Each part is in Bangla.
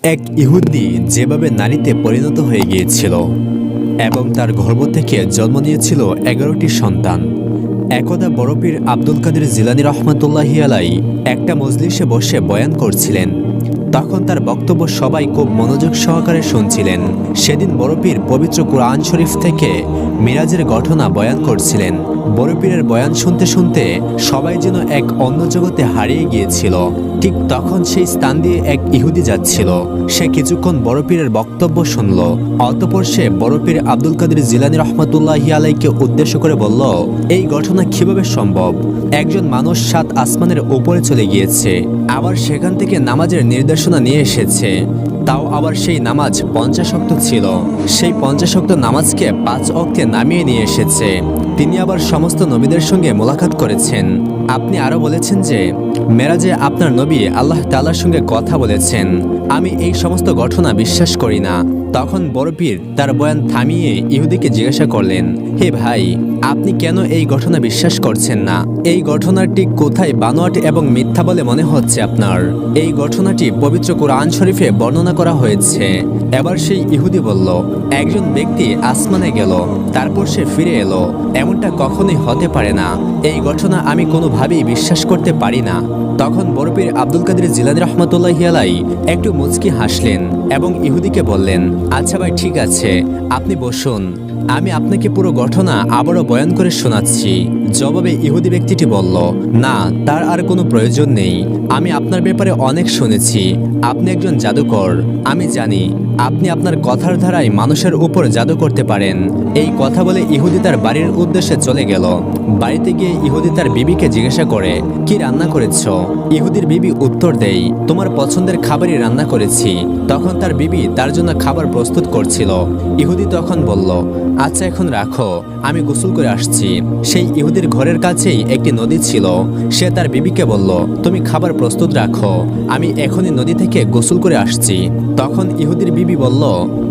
এক ইহুদি যেভাবে নারীতে পরিণত হয়ে গিয়েছিল এবং তার গর্ভ থেকে জন্ম নিয়েছিল 11টি সন্তান। একদা বড় পীর আব্দুল কাদের জিলানী রহমাতুল্লাহি আলাই একটা মজলিসে বসে বয়ান করছিলেন। তখন তার বক্তব্য সবাই খুব মনোযোগ সহকারে শুনছিলেন। সেদিন বড় পীর পবিত্র কুরআন শরীফ থেকে মিরাজের ঘটনা বয়ান করছিলেন। বড় পীরের বয়ান শুনতে শুনতে সবাই যেন এক অন্য জগতে হারিয়ে গিয়েছিল। ঠিক তখন সেই স্থান দিয়ে এক ইহুদি যাচ্ছিল। সে কিছুক্ষণ বড় পীরের বক্তব্য শুনল। অতঃপর সে বড় পীর আব্দুল কাদের জিলানী রহমাতুল্লাহি আলাইকে উদ্দেশ্য করে বলল, এই ঘটনা কিভাবে সম্ভব? একজন মানুষ 7 আসমানের উপরে চলে গিয়েছে, আবার সেখান থেকে নামাজের নির্দেশনা নিয়ে এসেছে। তাও আবার সেই নামাজ 50 ওয়াক্ত ছিল। সেই 50 ওয়াক্ত নামাজকে 5 ওয়াক্তে নামিয়ে নিয়ে এসেছে। তিনি আবার সমস্ত নবীদের সঙ্গে মোলাকাত করেছেন। আপনি আরো বলেছেন যে মেরাজে আপনার নবী আল্লাহ তাআলার সঙ্গে কথা বলেছেন। আমি এই সমস্ত ঘটনা বিশ্বাস করি না। তখন বড় পীর তার বয়ান থামিয়ে ইহুদিকে জিজ্ঞাসা করলেন, হে ভাই, আপনি কেন এই ঘটনা বিশ্বাস করছেন না? এই ঘটনাটি কোথায় বানোয়াট এবং মিথ্যা বলে মনে হচ্ছে আপনার? এই ঘটনাটি পবিত্র কুরআন শরীফে বর্ণনা করা হয়েছে। এবার সেই ইহুদি বলল, একজন ব্যক্তি আসমানে গেল, তারপর সে ফিরে এলো, এমনটা কখনোই হতে পারে না। এই ঘটনা আমি কোনোভাবেই বিশ্বাস করতে পারি না। তখন বড় পীর আব্দুল কাদের জিলানী রহমাতুল্লাহি আলাই একটু মুচকি হাসলেন এবং ইহুদিকে বললেন, আচ্ছা ভাই, ঠিক আছে, আপনি বসুন, আমি আপনাকে পুরো ঘটনা আবারও বয়ান করে শোনাচ্ছি। জবাবে ইহুদি ব্যক্তিটি বলল, না, তার আর কোনো প্রয়োজন নেই। আমি আপনার ব্যাপারে অনেক শুনেছি। আপনি একজন জাদুকর। আমি জানি আপনি আপনার কথার ধারায় মানুষের উপর জাদু করতে পারেন। এই কথা বলে ইহুদি তার বাড়ির উদ্দেশ্যে চলে গেল। বাড়িতে গিয়ে ইহুদি তার বিবিকে জিজ্ঞাসা করে, কি রান্না করেছ? ইহুদির বিবি উত্তর দেয়, তোমার পছন্দের খাবারই রান্না করেছি। তখন তার বিবি তার জন্য খাবার প্রস্তুত করছিল। ইহুদি তখন বলল, আচ্ছা, এখন রাখো, আমি গোসল করে আসছি। সেই ইহুদির ঘরের কাছেই একটি নদী ছিল। সে তার বিবিকে বলল, তুমি খাবার প্রস্তুত রাখো, আমি এখনই নদী থেকে গোসল করে আসছি। তখন ইহুদির বিবি বলল,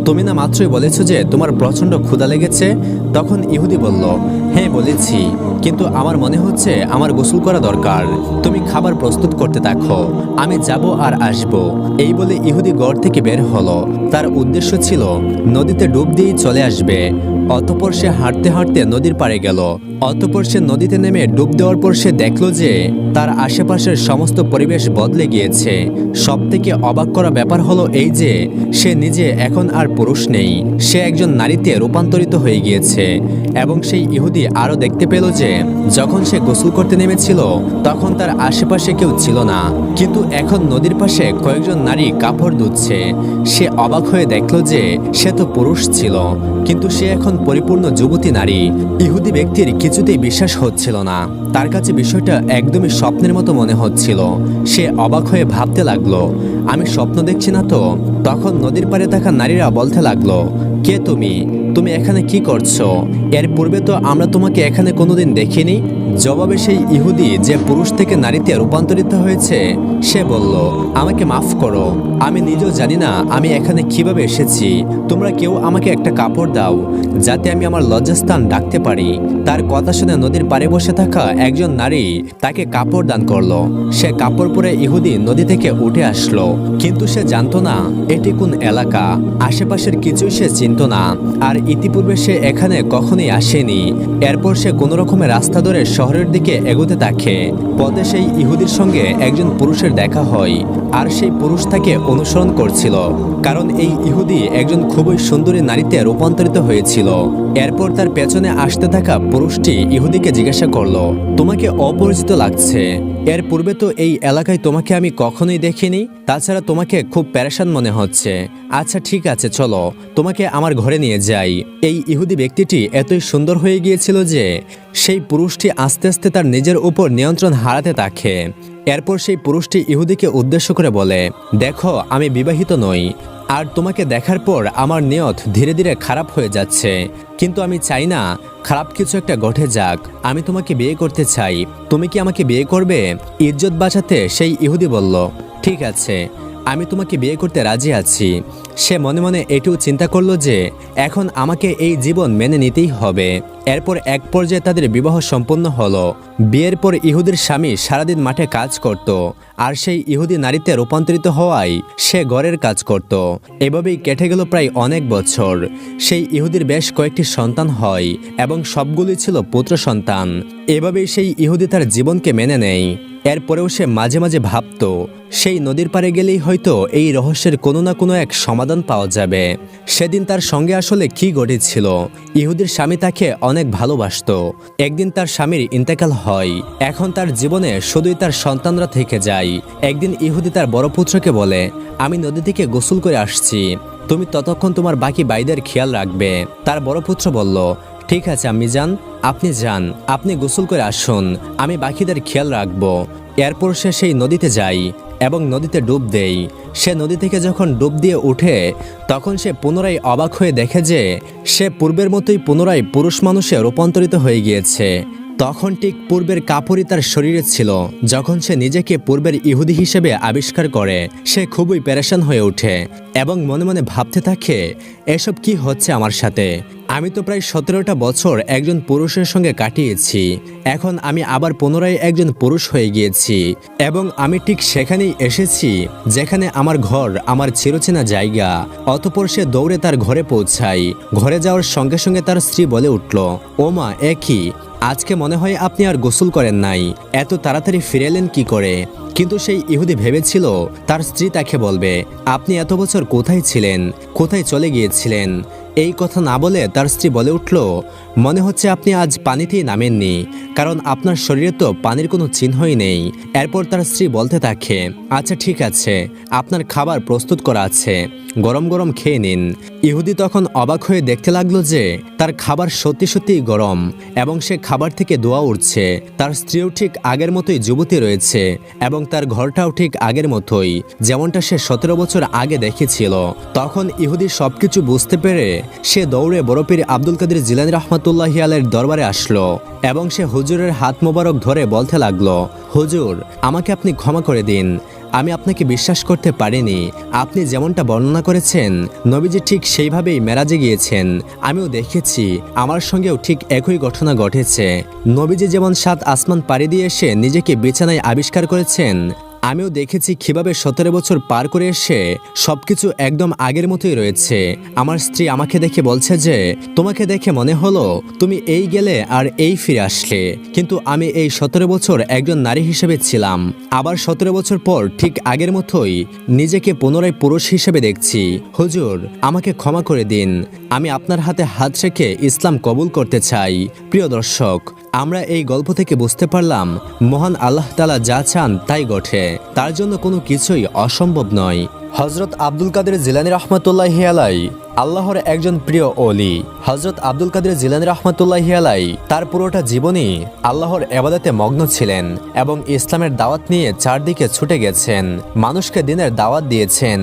তুমি না মাত্রই বলেছো যে তোমার প্রচন্ড ক্ষুধা লেগেছে? তখন ইহুদি বলল, হ্যাঁ বলেছি, কিন্তু আমার মনে হচ্ছে আমার গোসল করা দরকার। তুমি খাবার প্রস্তুত করতে থাকো, আমি যাব আর আসব। এই বলে ইহুদি ঘর থেকে বের হলো। তার উদ্দেশ্য ছিল নদীতে ডুব দিয়েই চলে আসবে। অতঃপর সে হাঁটতে হাঁটতে নদীর পাড়ে গেল। অতঃপর সে নদীতে নেমে ডুব দেওয়ার পর সে দেখল যে তার আশেপাশের সমস্ত পরিবেশ বদলে গিয়েছে। সব থেকে অবাক করা ব্যাপার হলো এই যে সে নিজে এখন আর পুরুষ নেই, সে একজন নারীতে রূপান্তরিত হয়ে গিয়েছে। এবং সেই ইহুদি আরও দেখতে পেল যে যখন সে গোসল করতে নেমেছিল তখন তার আশেপাশে কেউ ছিল না, কিন্তু এখন নদীর পাশে কয়েকজন নারী কাপড় ধুচ্ছে। সে অবাক হয়ে দেখল যে সে তো পুরুষ ছিল, কিন্তু সে এখন পরিপূর্ণ যুবতী নারী। ইহুদি ব্যক্তির কিছুতেই বিশ্বাস হচ্ছিল না। তার কাছে বিষয়টা একদমই স্বপ্নের মতো মনে হচ্ছিল। সে অবাক হয়ে ভাবতে লাগলো, আমি স্বপ্ন দেখছি না তো? তখন নদীর পাড়ে থাকা নারীরা বলতে লাগলো, কে তুমি? তুমি এখানে কি করছো? এর পূর্বে তো আমরা তোমাকে এখানে কোনোদিন দেখিনি। জবাবে সেই ইহুদি যে পুরুষ থেকে নারীতে রূপান্তরিত হয়েছে সে বলল, আমাকে মাফ করো, আমি নিজেও জানি না আমি এখানে কিভাবে এসেছি। তোমরা কেউ আমাকে একটা কাপড় দাও যাতে আমি আমার লজ্জাস্থান ঢাকতে পারি। তার কথা শুনে নদীর পাড়ে বসে থাকা একজন নারী তাকে কাপড় দান করলো। সে কাপড় পরে ইহুদি নদী থেকে উঠে আসলো, কিন্তু সে জানতো না এটি কোন এলাকা। আশেপাশের কিছুই সে চিনত না, আর ইতিপূর্বে সে এখানে কখনোই আসেনি। এরপর সে কোনো রকমের রাস্তা ধরে শহরের দিকে এগোতে থাকে। পথে সেই ইহুদির সঙ্গে একজন পুরুষের দেখা হয়, আর সেই পুরুষ তাকে অনুসরণ করছিল, কারণ এই ইহুদি একজন খুবই সুন্দরী নারীতে রূপান্তরিত হয়েছিল। এরপর তার পেছনে আসতে থাকা পুরুষটি ইহুদিকে জিজ্ঞাসা করলো, তোমাকে অপরিচিত লাগছে। এর পূর্বে তো এই এলাকায় তোমাকে আমি কখনোই দেখিনি। তাছাড়া তোমাকে খুব পেরেশান মনে হচ্ছে। আচ্ছা, ঠিক আছে, চলো তোমাকে আমার ঘরে নিয়ে যাই। এই ইহুদি ব্যক্তিটি এতই সুন্দর হয়ে গিয়েছিল যে সেই পুরুষটি আস্তে আস্তে তার নিজের উপর নিয়ন্ত্রণ হারাতে থাকে। এরপর সেই পুরুষটি ইহুদিকে উদ্দেশ্য করে বলে, দেখো, আমি বিবাহিত নই, আর তোমাকে দেখার পর আমার নিয়ত ধীরে ধীরে খারাপ হয়ে যাচ্ছে। কিন্তু আমি চাই না খারাপ কিছু একটা ঘটে যাক। আমি তোমাকে বিয়ে করতে চাই। তুমি কি আমাকে বিয়ে করবে? ইজ্জত বাঁচাতে সেই ইহুদি বলল, ঠিক আছে, আমি তোমাকে বিয়ে করতে রাজি আছি। সে মনে মনে এটিও চিন্তা করলো যে এখন আমাকে এই জীবন মেনে নিতেই হবে। এরপর এক পর্যায়ে তাদের বিবাহ সম্পন্ন হলো। বিয়ের পর ইহুদির স্বামী সারাদিন মাঠে কাজ করত, আর সেই ইহুদি নারীতে রূপান্তরিত হওয়ায় সে ঘরের কাজ করত। এভাবেই কেটে গেল প্রায় অনেক বছর। সেই ইহুদির বেশ কয়েকটি সন্তান হয় এবং সবগুলি ছিল পুত্র সন্তান। এভাবেই সেই ইহুদি তার জীবনকে মেনে নেয়। এরপরেও সে মাঝে মাঝে ভাবত সেই নদীর পাড়ে গেলেই হয়তো এই রহস্যের কোনো না কোনো এক সমাধান পাওয়া যাবে। সেদিন তার সঙ্গে আসলে কি ঘটেছিল? ইহুদির স্বামী তাকে অনেক ভালোবাসত। একদিন তার স্বামীর ইন্তেকাল হয়। এখন তার জীবনে শুধুই তার সন্তানরা থেকে যায়। একদিন ইহুদি তার বড় পুত্রকে বলে, আমি নদী থেকে গোসল করে আসছি, তুমি ততক্ষণ তোমার বাকি ভাইদের খেয়াল রাখবে। তার বড় পুত্র বলল, ঠিক আছে আম্মি যান, আপনি যান, আপনি গোসল করে আসুন, আমি বাকিদের খেয়াল রাখব। এরপর সে সেই নদীতে যায় এবং নদীতে ডুব দেয়। সে নদী থেকে যখন ডুব দিয়ে উঠে তখন সে পুনরায় অবাক হয়ে দেখে যে সে পূর্বের মতোই পুনরায় পুরুষ মানুষে রূপান্তরিত হয়ে গিয়েছে। তখন ঠিক পূর্বের কাপড়ই তার শরীরে ছিল। যখন সে নিজেকে পূর্বের ইহুদি হিসেবে আবিষ্কার করে সে খুবই পেরেশান হয়ে ওঠে এবং মনে মনে ভাবতে থাকে, এসব কি হচ্ছে আমার সাথে? আমি তো প্রায় 17টা বছর একজন পুরুষের সঙ্গে কাটিয়েছি, এখন আমি আবার পুনরায় একজন পুরুষ হয়ে গিয়েছি এবং আমি ঠিক সেখানেই এসেছি যেখানে আমার ঘর, আমার চিরচেনা জায়গা। অতঃপর সে দৌড়ে তার ঘরে পৌঁছায়। ঘরে যাওয়ার সঙ্গে সঙ্গে তার স্ত্রী বলে উঠল, ও মা, একই, আজকে মনে হয় আপনি আর গোসল করেন নাই, এত তাড়াতাড়ি ফিরে এলেন কি করে? কিন্তু সেই ইহুদি ভেবেছিল তার স্ত্রী তাকে বলবে, আপনি এত বছর কোথায় ছিলেন, কোথায় চলে গিয়েছিলেন? এই কথা না বলে তার স্ত্রী বলে উঠল, মনে হচ্ছে আপনি আজ পানিতেই নামেননি, কারণ আপনার শরীরে তো পানির কোনো চিহ্নই নেই। এরপর তার স্ত্রী বলতে থাকে, আচ্ছা ঠিক আছে, আপনার খাবার প্রস্তুত করা আছে, গরম গরম খেয়ে নিন। ইহুদি তখন অবাক হয়ে দেখতে লাগলো যে তার খাবার সত্যি সত্যিই গরম এবং সে খাবার থেকে ধোঁয়া উঠছে। তার স্ত্রীও ঠিক আগের মতোই যুবতী রয়েছে এবং তার ঘরটাও ঠিক আগের মতোই, যেমনটা সে 17 বছর আগে দেখেছিল। তখন ইহুদি সবকিছু বুঝতে পেরে সে দৌড়ে বড় পীর আব্দুল কাদের জিলানী রহমাতুল্লাহি আলাইহির দরবারে আসলো এবং সে হুজুরের হাত মোবারক ধরে বলতে লাগলো, হুজুর, আমাকে আপনি ক্ষমা করে দিন, আমি আপনাকে বিশ্বাস করতে পারিনি। আপনি যেমনটা বর্ণনা করেছেন নবীজি ঠিক সেইভাবেই মেরাজে গিয়েছেন, আমিও দেখেছি, আমার সঙ্গেও ঠিক একই ঘটনা ঘটেছে। নবীজি যেমন 7 আসমান পাড়ি দিয়ে এসে নিজেকে বিছানায় আবিষ্কার করেছেন, আমিও দেখেছি কিভাবে 17 বছর পার করে এসে সবকিছু একদম আগের মতোই রয়েছে। আমার স্ত্রী আমাকে দেখে বলছে যে তোমাকে দেখে মনে হলো তুমি এই গেলে আর এই ফিরে আসলে, কিন্তু আমি এই 17 বছর একজন নারী হিসেবে ছিলাম, আবার 17 বছর পর ঠিক আগের মতোই নিজেকে পুনরায় পুরুষ হিসেবে দেখছি। হুজুর, আমাকে ক্ষমা করে দিন, আমি আপনার হাতে হাত রেখে ইসলাম কবুল করতে চাই। প্রিয় দর্শক, আমরা এই গল্প থেকে বুঝতে পারলাম মহান আল্লাহ তাআলা যা চান তাই ঘটে, তার জন্য কোনো কিছুই অসম্ভব নয়। হযরত আব্দুল কাদের জিলানী রহমাতুল্লাহি আলাইহি আল্লাহর একজন প্রিয় ওলি। হযরত আব্দুল কাদের জিলানী রহমাতুল্লাহি আলাইহি তার পুরোটা জীবনই আল্লাহর ইবাদতে মগ্ন ছিলেন এবং ইসলামের দাওয়াত নিয়ে চারদিকে ছুটে গেছেন, মানুষকে দ্বীনের দাওয়াত দিয়েছেন।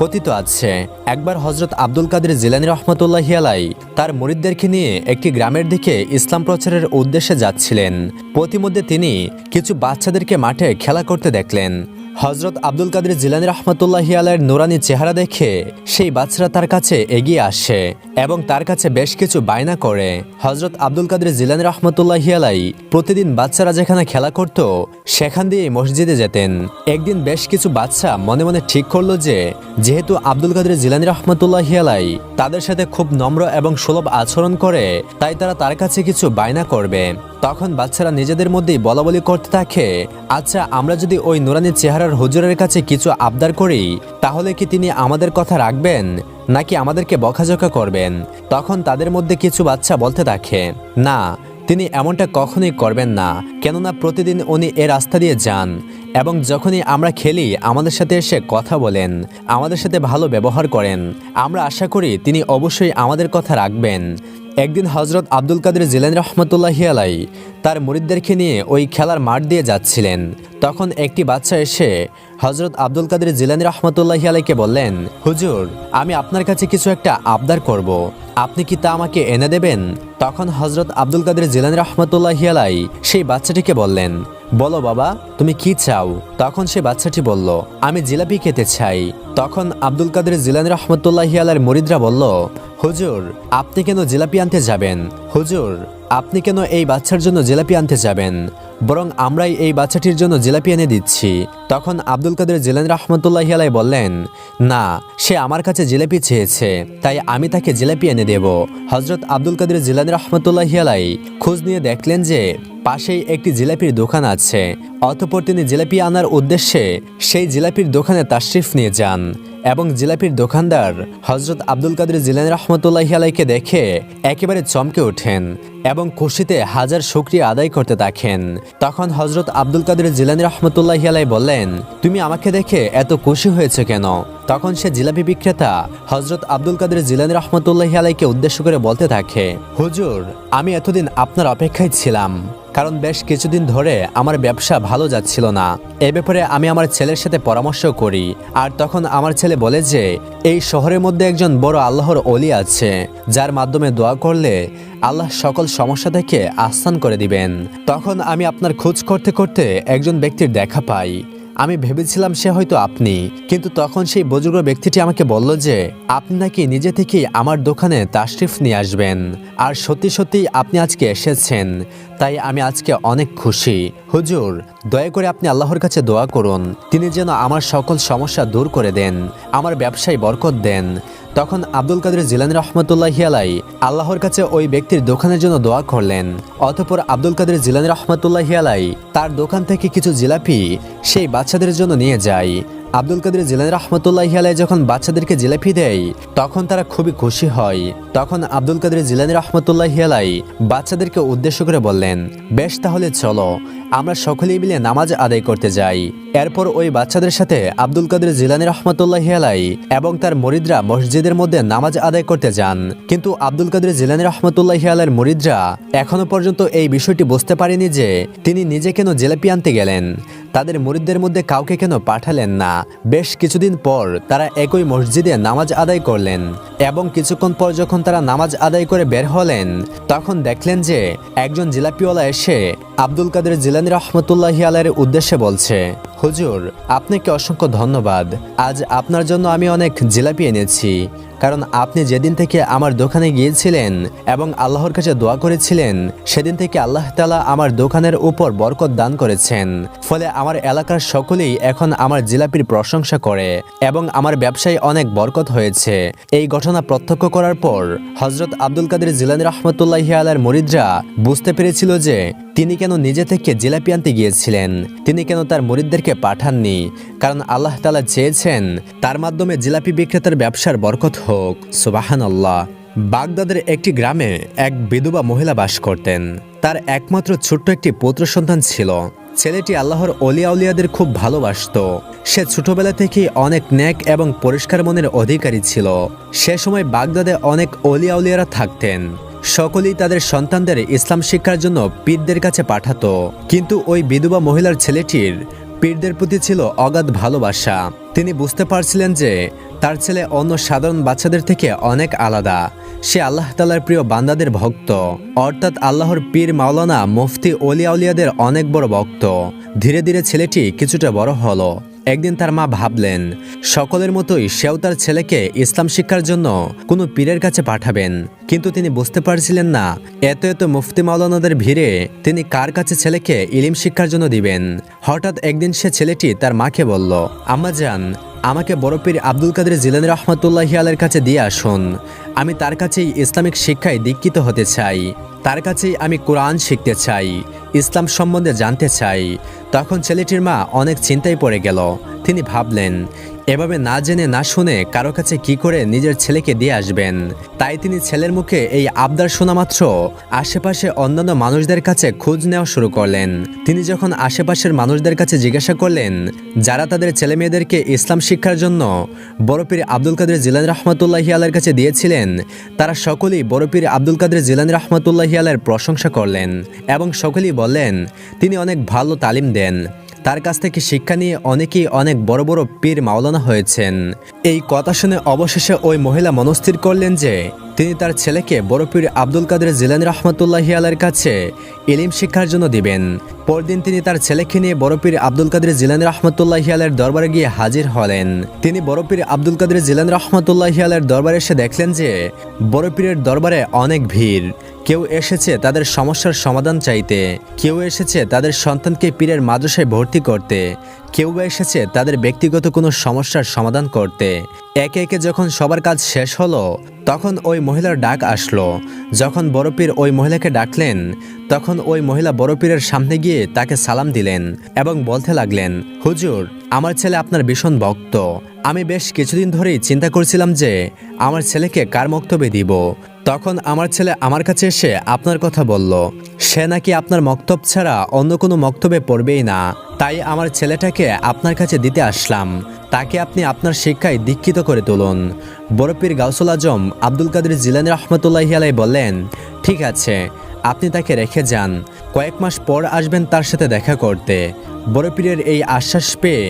কথিত আছে একবার হযরত আব্দুল কাদের জিলানী রহমাতুল্লাহি আলাইহি তার মুরিদদেরকে নিয়ে একটি গ্রামের দিকে ইসলাম প্রচারের উদ্দেশ্যে যাচ্ছিলেন। পথিমধ্যে তিনি কিছু বাচ্চাদেরকে মাঠে খেলা করতে দেখলেন। হযরত আব্দুল কাদের জিলানী রহমাতুল্লাহি আলাইহির নুরানি চেহারা দেখে সেই বাচ্চারা তার কাছে এগিয়ে আসে এবং তার কাছে বেশ কিছু বায়না করে। হযরত আব্দুল কাদের জিলানী রহমাতুল্লাহি আলাইহি প্রতিদিন বাচ্চারা যেখানে খেলা করত সেখান দিয়ে মসজিদে যেতেন। একদিন বেশ কিছু বাচ্চা মনে মনে ঠিক করলো যে যেহেতু আব্দুল কাদের জিলানী রহমাতুল্লাহি আলাইহি তাদের সাথে খুব নম্র এবং সুলভ আচরণ করে, তাই তারা তার কাছে কিছু বায়না করবে। তখন বাচ্চারা নিজেদের মধ্যেই বলাবলি করতে থাকে, আচ্ছা, আমরা যদি ওই নুরানি চেহারার হুজুরের কাছে কিছু আবদার করি তাহলে কি তিনি আমাদের কথা রাখবেন নাকি আমাদেরকে বকাঝকা করবেন? তখন তাদের মধ্যে কিছু বাচ্চা বলতে থাকে, না, তিনি এমনটা কখনোই করবেন না, কেননা প্রতিদিন উনি এ রাস্তা দিয়ে যান এবং যখনই আমরা খেলি আমাদের সাথে এসে কথা বলেন, আমাদের সাথে ভালো ব্যবহার করেন, আমরা আশা করি তিনি অবশ্যই আমাদের কথা রাখবেন। একদিন হযরত আব্দুল কাদের জিলানী রহমাতুল্লাহি আলাইহি তার মুরিদদেরকে নিয়ে ওই খেলার মাঠ দিয়ে যাচ্ছিলেন। তখন একটি বাচ্চা এসে হযরত আব্দুল কাদের জিলানী রহমাতুল্লাহি আলাইহিকে বললেন, হুজুর, আমি আপনার কাছে কিছু একটা আবদার করব, আপনি কি তা আমাকে এনে দেবেন? তখন হযরত আব্দুল কাদের জিলানী রহমাতুল্লাহি আলাইহি সেই বাচ্চাটিকে বললেন, বলো বাবা, তুমি কি চাও? তখন সে বাচ্চাটি বলল, আমি জিলাপি খেতে চাই। তখন আব্দুল কাদের জিলানী রহমতুল্লাহি আলাইহির মুরিদরা বলল, হুজুর, আপনি কেন জিলাপি আনতে যাবেন? হুজুর, আপনি কেন এই বাচ্চার জন্য জিলাপি আনতে যাবেন? বরং আমরাই এই বাচ্চাটির জন্য জিলাপি এনে দিচ্ছি। তখন আব্দুল কাদের জিলানী রহমতুল্লাহি আলাইহি বললেন, না, সে আমার কাছে জিলাপি চেয়েছে, তাই আমি তাকে জিলাপি এনে দেব। হযরত আব্দুল কাদের জিলানী রহমতুল্লাহি আলাইহি খোঁজ নিয়ে দেখলেন যে পাশেই একটি জিলাপির দোকান আছে। অতঃপর তিনি জিলাপি আনার উদ্দেশ্যে সেই জিলাপির দোকানে তাশরিফ নিয়ে যান এবং জিলাপির দোকানদার হযরত আব্দুল কাদের জিলানী রহমতুল্লাহি আলাইহিকে দেখে একেবারে চমকে ওঠেন এবং খুশিতে হাজার শুকরিয়া আদায় করতে থাকেন। তখন হযরত আব্দুল কাদের জিলানী রহমতুল্লাহি আলাইহি বললেন, তুমি আমাকে দেখে এত খুশি হয়েছে কেন? তখন সে জিলাপি বিক্রেতা হযরত আব্দুল কাদের জিলানী রহমতুল্লাহি আলাইহিকে উদ্দেশ্য করে বলতে থাকে, হুজুর, আমি এতদিন আপনার অপেক্ষায় ছিলাম, কারণ বেশ কিছুদিন ধরে আমার ব্যবসা ভালো যাচ্ছিল না। এ ব্যাপারে আমি আমার ছেলের সাথে পরামর্শ করি, আর তখন আমার ছেলে বলে যে এই শহরের মধ্যে একজন বড় আল্লাহর ওলি আছে, যার মাধ্যমে দোয়া করলে আল্লাহ সকল সমস্যা থেকে আসান করে দিবেন। তখন আমি আপনার খোঁজ করতে করতে একজন ব্যক্তির দেখা পাই। আমি ভেবেছিলাম সে হয়তো আপনি, কিন্তু তখন সেই বুজুর্গ ব্যক্তিটি আমাকে বলল যে আপনি নাকি নিজে থেকেই আমার দোকানে তাশরিফ নিয়ে আসবেন, আর সত্যি সত্যি আপনি আজকে এসেছেন, তাই আমি আজকে অনেক খুশি। হুজুর, দয়া করে আপনি আল্লাহর কাছে দোয়া করুন, তিনি যেন আমার সকল সমস্যা দূর করে দেন, আমার ব্যবসায় বরকত দেন। তখন আব্দুল কাদের জিলানী রহমতুল্লাহি আলাইহি আল্লাহর কাছে ওই ব্যক্তির দোকানের জন্য দোয়া করলেন। অতঃপর আব্দুল কাদের জিলানী রহমতুল্লাহি আলাইহি তার দোকান থেকে কিছু জিলাপি সেই বাচ্চাদের জন্য নিয়ে যায়। আব্দুল কাদের জিলানী রহমতুল্লাহি আলাইহি যখন বাচ্চাদেরকে জিলাপি দেয় তখন তারা খুবই খুশি হয়। তখন আব্দুল কাদের জিলানী রহমতুল্লাহি আলাইহি বাচ্চাদেরকে উদ্দেশ্য করে বললেন, বেশ, তাহলে চলো আমরা সকলেই মিলে নামাজ আদায় করতে যাই। এরপর ওই বাচ্চাদের সাথে আব্দুল কাদের জিলানী রহমতুল্লাহি আলাইহি এবং তার মুরিদরা মসজিদের মধ্যে নামাজ আদায় করতে যান। কিন্তু আব্দুল কাদের জিলানী রহমতুল্লাহি আলাইহির মুরিদরা এখনো পর্যন্ত এই বিষয়টি বুঝতে পারেনি যে তিনি নিজে কেন জিলাপি আনতে গেলেন, তাদের মুরিদদের মধ্যে কাউকে কেন পাঠালেন না। বেশ কিছুদিন পর তারা একই মসজিদে নামাজ আদায় করলেন এবং কিছুক্ষণ পর যখন তারা নামাজ আদায় করে বের হলেন তখন দেখলেন যে একজন জিলাপিওয়ালা এসে আব্দুল কাদের জিলানী রহমতুল্লাহি আলাইহির উদ্দেশ্যে বলছে, হুজুর, আপনাকে অসংখ্য ধন্যবাদ, আজ আপনার জন্য আমি অনেক জিলাপি এনেছি, কারণ আপনি যেদিন থেকে আমার দোকানে গিয়েছিলেন এবং আল্লাহর কাছে দোয়া করেছিলেন সেদিন থেকে আল্লাহ তাআলা আমার দোকানের উপর বরকত দান করেছেন। ফলে আমার এলাকার সকলেই এখন আমার জিলাপির প্রশংসা করে এবং আমার ব্যবসায় অনেক বরকত হয়েছে। এই ঘটনা প্রত্যক্ষ করার পর হযরত আব্দুল কাদের জিলানী রহমতুল্লাহি আলাইহির মুরিদরা বুঝতে পেরেছিল যে তিনি কেন নিজে থেকে জিলাপি আনতে গিয়েছিলেন, তিনি কেন তার মুরিদদেরকে পাঠাননি, কারণ আল্লাহ তাআলা চেয়েছেন তার মাধ্যমে জিলাপি বিক্রেতার ব্যবসার বরকত হোক। সুবহানাল্লাহ। বাগদাদের একটি গ্রামে এক বিধবা মহিলা বাস করতেন। তার একমাত্র ছোট্ট একটি পুত্র সন্তান ছিল। ছেলেটি আল্লাহর ওলিয়া উলিয়াদের খুব ভালোবাসতো। সে ছোটবেলা থেকেই অনেক নেক এবং পরিষ্কার মনের অধিকারী ছিল। সে সময় বাগদাদে অনেক ওলিয়া উলিয়ারা থাকতেন। সকলেই তাদের সন্তানদের ইসলাম শিক্ষার জন্য পীরদের কাছে পাঠাতো, কিন্তু ওই বিধবা মহিলার ছেলেটির পীরদের প্রতি ছিল অগাধ ভালোবাসা। তিনি বুঝতে পারছিলেন যে তার ছেলে অন্য সাধারণ বাচ্চাদের থেকে অনেক আলাদা। সে আল্লাহ তাআলার প্রিয় বান্দাদের ভক্ত, অর্থাৎ আল্লাহর পীর, মাওলানা, মুফতি, ওলিয়া উলিয়াদের অনেক বড় ভক্ত। ধীরে ধীরে ছেলেটি কিছুটা বড় হলো। একদিন তার মা ভাবলেন সকলের মতোই সেও তার ছেলেকে ইসলাম শিক্ষার জন্য কোনো পীরের কাছে পাঠাবেন, কিন্তু তিনি বুঝতে পারছিলেন না এত এত মুফতি মাওলানাদের ভিড়ে তিনি কার কাছে ছেলেকে ইলম শিক্ষার জন্য দিবেন। হঠাৎ একদিন সে ছেলেটি তার মাকে বলল, আম্মা জান, আমাকে বড় পীর আব্দুল কাদের জিলানী রহমতুল্লাহি আলাইহির কাছে দিয়ে আসুন। আমি তার কাছেই ইসলামিক শিক্ষায় দীক্ষিত হতে চাই, তার কাছেই আমি কোরআন শিখতে চাই, ইসলাম সম্বন্ধে জানতে চাই। তখন ছেলেটির মা অনেক চিন্তায় পড়ে গেল। তিনি ভাবলেন এভাবে না জেনে না শুনে কারো কাছে কি করে নিজের ছেলেকে দিয়ে আসবেন। তাই তিনি ছেলের মুখে এই আবদার শোনা মাত্র আশেপাশে অন্যান্য মানুষদের কাছে খোঁজ নেওয়া শুরু করলেন। তিনি যখন আশেপাশের মানুষদের কাছে জিজ্ঞাসা করলেন যারা তাদের ছেলে মেয়েদেরকে ইসলাম শিক্ষার জন্য বড় পীর আব্দুল কাদের জিলানী রহমতুল্লাহি আলাইহির কাছে দিয়েছিলেন, তারা সকলেই বড় পীর আব্দুল কাদের জিলানী রহমতুল্লাহি আলাইহির প্রশংসা করলেন এবং সকলেই বললেন তিনি অনেক ভালো তালিম দেন, তার কাছ থেকে শিক্ষা নিয়ে অনেকেই অনেক বড় বড় পীর মাওলানা হয়েছেন। এই কথা শুনে অবশেষে ওই মহিলা মনস্থির করলেন যে তিনি তার ছেলেকে বড় পীর আব্দুল কাদের জিলানী রহমতুল্লাহি আলাইহির কাছে ইলম শিক্ষার জন্য দিবেন। পরদিন তিনি তার ছেলেকে নিয়ে বড় পীর আব্দুল কাদের জিলানী রহমতুল্লাহি আলাইহির দরবারে গিয়ে হাজির হলেন। তিনি বড় পীর আব্দুল কাদের জিলানী রহমতুল্লাহি আলাইহির দরবারে এসে দেখলেন যে বড় পীরের দরবারে অনেক ভিড়। কেউ এসেছে তাদের সমস্যার সমাধান চাইতে, কেউ এসেছে তাদের সন্তানকে পীরের মাদ্রাসায় ভর্তি করতে, কেউ বা এসেছে তাদের ব্যক্তিগত কোনো সমস্যার সমাধান করতে। একে একে যখন সবার কাজ শেষ হলো তখন ওই মহিলার ডাক আসলো। যখন বড় পীর ওই মহিলাকে ডাকলেন তখন ওই মহিলা বড় পীরের সামনে গিয়ে তাকে সালাম দিলেন এবং বলতে লাগলেন, হুজুর, আমার ছেলে আপনার ভীষণ ভক্ত। আমি বেশ কিছুদিন ধরেই চিন্তা করছিলাম যে আমার ছেলেকে কার মক্তবে দিব। তখন আমার ছেলে আমার কাছে এসে আপনার কথা বলল। সে নাকি আপনার মক্তব ছাড়া অন্য কোনো মক্তবে পড়বেই না। তাই আমার ছেলেটাকে আপনার কাছে দিতে আসলাম। তাকে আপনি আপনার শিক্ষায় দীক্ষিত করে তুলুন। বড় পীর গাউসুল আজম আব্দুল কাদের জিলানী রহমতুল্লাহি আলাইহি বললেন, ঠিক আছে, আপনি তাকে রেখে যান। কয়েক মাস পর আসবেন তার সাথে দেখা করতে। বড় পীরের এই আশ্বাস পেয়ে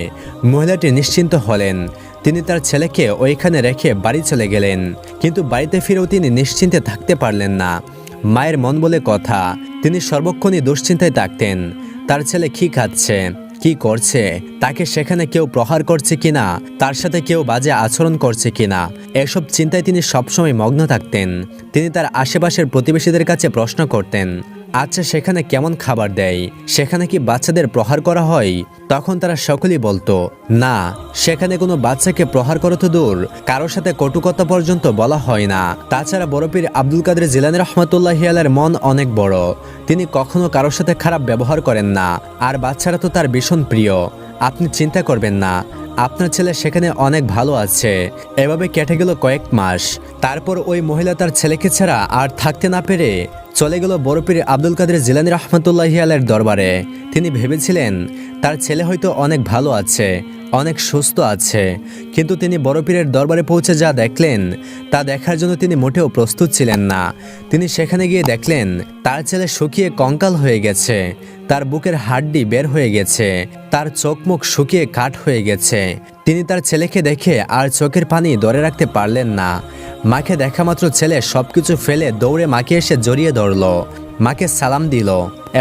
মহিলাটি নিশ্চিন্ত হলেন। তিনি তার ছেলেকে ওইখানে রেখে বাড়ি চলে গেলেন। কিন্তু বাড়িতে ফিরেও তিনি নিশ্চিন্তে থাকতে পারলেন না। মায়ের মন বলে কথা, তিনি সর্বক্ষণই দুশ্চিন্তায় থাকতেন। তার ছেলে কি খাচ্ছে, কি করছে, তাকে সেখানে কেউ প্রহার করছে কিনা, তার সাথে কেউ বাজে আচরণ করছে কিনা, এসব চিন্তায় তিনি সবসময় মগ্ন থাকতেন। তিনি তার আশেপাশের প্রতিবেশীদের কাছে প্রশ্ন করতেন, আচ্ছা সেখানে কেমন খাবার দেয়, সেখানে কি বাচ্চাদের প্রহার করা হয়? তখন তারা সকলেই বলতো, না, সেখানে কোনো বাচ্চাকে প্রহার করা তো দূর, কারোর সাথে কটুকথা পর্যন্ত বলা হয় না। তাছাড়া বড় পীর আব্দুল কাদের জিলানী রহমতুল্লাহি আলাইহির মন অনেক বড়। তিনি কখনো কারোর সাথে খারাপ ব্যবহার করেন না। আর বাচ্চারা তো তার ভীষণ প্রিয়। আপনি চিন্তা করবেন না, আপনার ছেলে সেখানে অনেক ভালো আছে। এভাবে কেটে গেল কয়েক মাস। তারপর ওই মহিলা তার ছেলেকে ছাড়া আর থাকতে না পেরে চলে গেল বড় পীর আব্দুল কাদের জিলানী রহমতুল্লাহি আলাইহির দরবারে। তিনি ভেবেছিলেন তার ছেলে হয়তো অনেক ভালো আছে, অনেক সুস্থ আছে। কিন্তু তিনি বড় পীরের দরবারে পৌঁছে যা দেখলেন তা দেখার জন্য তিনি মোটেও প্রস্তুত ছিলেন না। তিনি সেখানে গিয়ে দেখলেন তার ছেলে শুকিয়ে কঙ্কাল হয়ে গেছে, তার বুকের হাড্ডি বের হয়ে গেছে, তার চোখ মুখ শুকিয়ে কাঠ হয়ে গেছে। তিনি তার ছেলেকে দেখে আর চোখের পানি ধরে রাখতে পারলেন না। মাকে দেখা মাত্র ছেলে সবকিছু ফেলে দৌড়ে মাকে এসে জড়িয়ে ধরল, মাকে সালাম দিল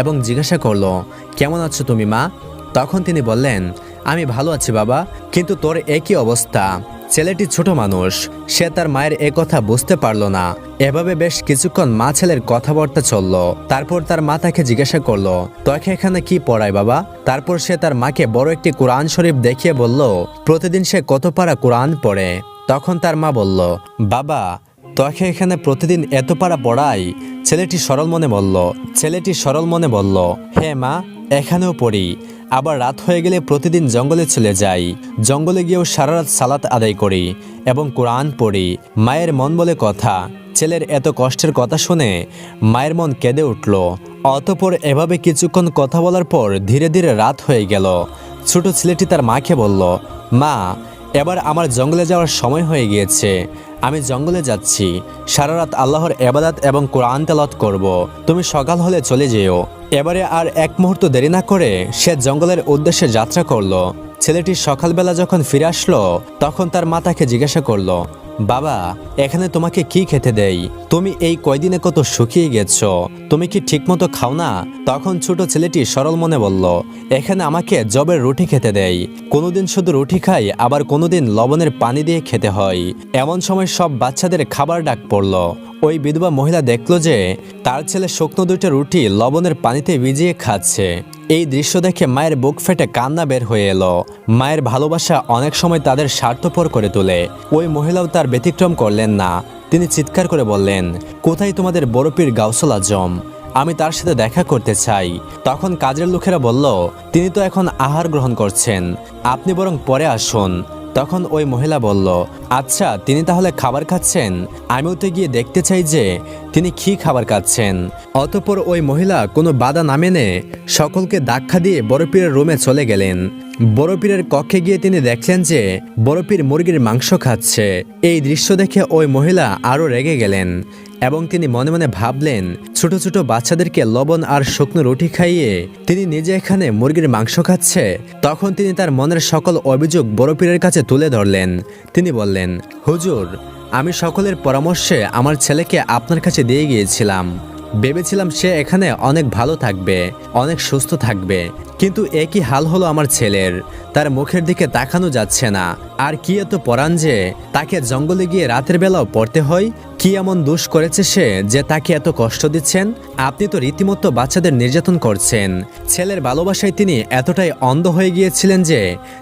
এবং জিজ্ঞাসা করলো, কেমন আছো তুমি মা? তখন তিনি বললেন, আমি ভালো আছি বাবা, কিন্তু তোর একই অবস্থা। ছেলেটি ছোট মানুষ, সে তার মায়ের এ কথা বুঝতে পারল না। এভাবে বেশ কিছুক্ষণ মা ছেলের কথাবার্তা চলল। তারপর তার মা তাকে জিজ্ঞাসা করলো, তোকে এখানে কি পড়ায় বাবা? তারপর সে তার মাকে বড় একটি কোরআন শরীফ দেখিয়ে বলল, প্রতিদিন সে কত পারা কোরআন পড়ে। তখন তার মা বলল, বাবা, তোকে এখানে প্রতিদিন এত পারা পড়াই? ছেলেটি সরল মনে বলল, হ্যাঁ মা, এখানেও পড়ি। আবার রাত হয়ে গেলে প্রতিদিন জঙ্গলে চলে যাই। জঙ্গলে গিয়েও সারা রাত সালাত আদায় করি এবং কোরআন পড়ি। মায়ের মন বলে কথা। ছেলের এত কষ্টের কথা শুনে মায়ের মন কেঁদে উঠল। অতঃপর এভাবে কিছুক্ষণ কথা বলার পর ধীরে ধীরে রাত হয়ে গেল। ছোট ছেলেটি তার মাকে বলল, মা, এবার আমার জঙ্গলে যাওয়ার সময় হয়ে গিয়েছে। আমি জঙ্গলে যাচ্ছি, সারা রাত আল্লাহর ইবাদত এবং কোরআন তেলাওয়াত করব। তুমি সকাল হলে চলে যেও। এবারে আর এক মুহূর্ত দেরি না করে সে জঙ্গলের উদ্দেশ্যে যাত্রা করলো। ছেলেটি সকালবেলা যখন ফিরে আসলো তখন তার মা তাকে জিজ্ঞাসা করলো, বাবা, এখানে তোমাকে কি খেতে দেই? তুমি এই কয়দিনে কত শুকিয়ে গেছো, তুমি কি ঠিকমতো খাও না? তখন ছোট ছেলেটি সরল মনে বলল, এখানে আমাকে জবের রুটি খেতে দেয়। কোনোদিন শুধু রুটি খাই, আবার কোনোদিন লবণের পানি দিয়ে খেতে হয়। এমন সময় সব বাচ্চাদের খাবার ডাক পড়ল। ওই বিধবা মহিলা দেখল যে তার ছেলে শুকনো দুইটা রুটি লবণের পানিতে ভিজিয়ে খাচ্ছে। এই দৃশ্য দেখে মায়ের বুক ফেটে কান্না বের হয়ে এলো। মায়ের ভালোবাসা অনেক সময় তাদের স্বার্থপর করে তোলে। ওই মহিলাও তার ব্যতিক্রম করলেন না। তিনি চিৎকার করে বললেন, কোথায় তোমাদের বড় পীর গাউসুল আজম? আমি তার সাথে দেখা করতে চাই। তখন কাজের লোকেরা বলল, তিনি তো এখন আহার গ্রহণ করছেন, আপনি বরং পরে আসুন। তখন ওই মহিলা বলল, আচ্ছা, তিনি তাহলে খাবার খাচ্ছেন? আমিও তো গিয়ে দেখতে চাই যে তিনি কি খাবার খাচ্ছেন। অতঃপর ওই মহিলা কোনো বাধা না মেনে সকলকে ধাক্কা দিয়ে বড় পীরের রুমে চলে গেলেন। বড় পীরের কক্ষে গিয়ে তিনি দেখলেন যে বড় পীর মুরগির মাংস খাচ্ছে। এই দৃশ্য দেখে ওই মহিলা আরও রেগে গেলেন এবং তিনি মনে মনে ভাবলেন, ছোট ছোট বাচ্চাদেরকে লবণ আর শুকনো রুটি খাইয়ে তিনি নিজে এখানে মুরগির মাংস খাচ্ছে। তখন তিনি তার মনের সকল অভিযোগ বড় পীরের কাছে তুলে ধরলেন। তিনি বললেন, হুজুর, আমি সকলের পরামর্শে আমার ছেলেকে আপনার কাছে দিয়ে গিয়েছিলাম। ভেবেছিলাম সে এখানে অনেক ভালো থাকবে, অনেক সুস্থ থাকবে, কিন্তু একই হাল হলো আমার ছেলের। তার মুখের দিকে তাকানো যাচ্ছে না। আর কি এত পরাণ যে তাকে জঙ্গলে গিয়ে রাতের বেলাও পড়তে হয়? কি এমন দোষ করেছে সে যে তাকে এত কষ্ট দিচ্ছেন? আপনি তো রীতিমতো বাচ্চাদের নির্যাতন করছেন। ছেলের ভালোবাসায় তিনি এতটাই অন্ধ হয়ে গিয়েছিলেন যে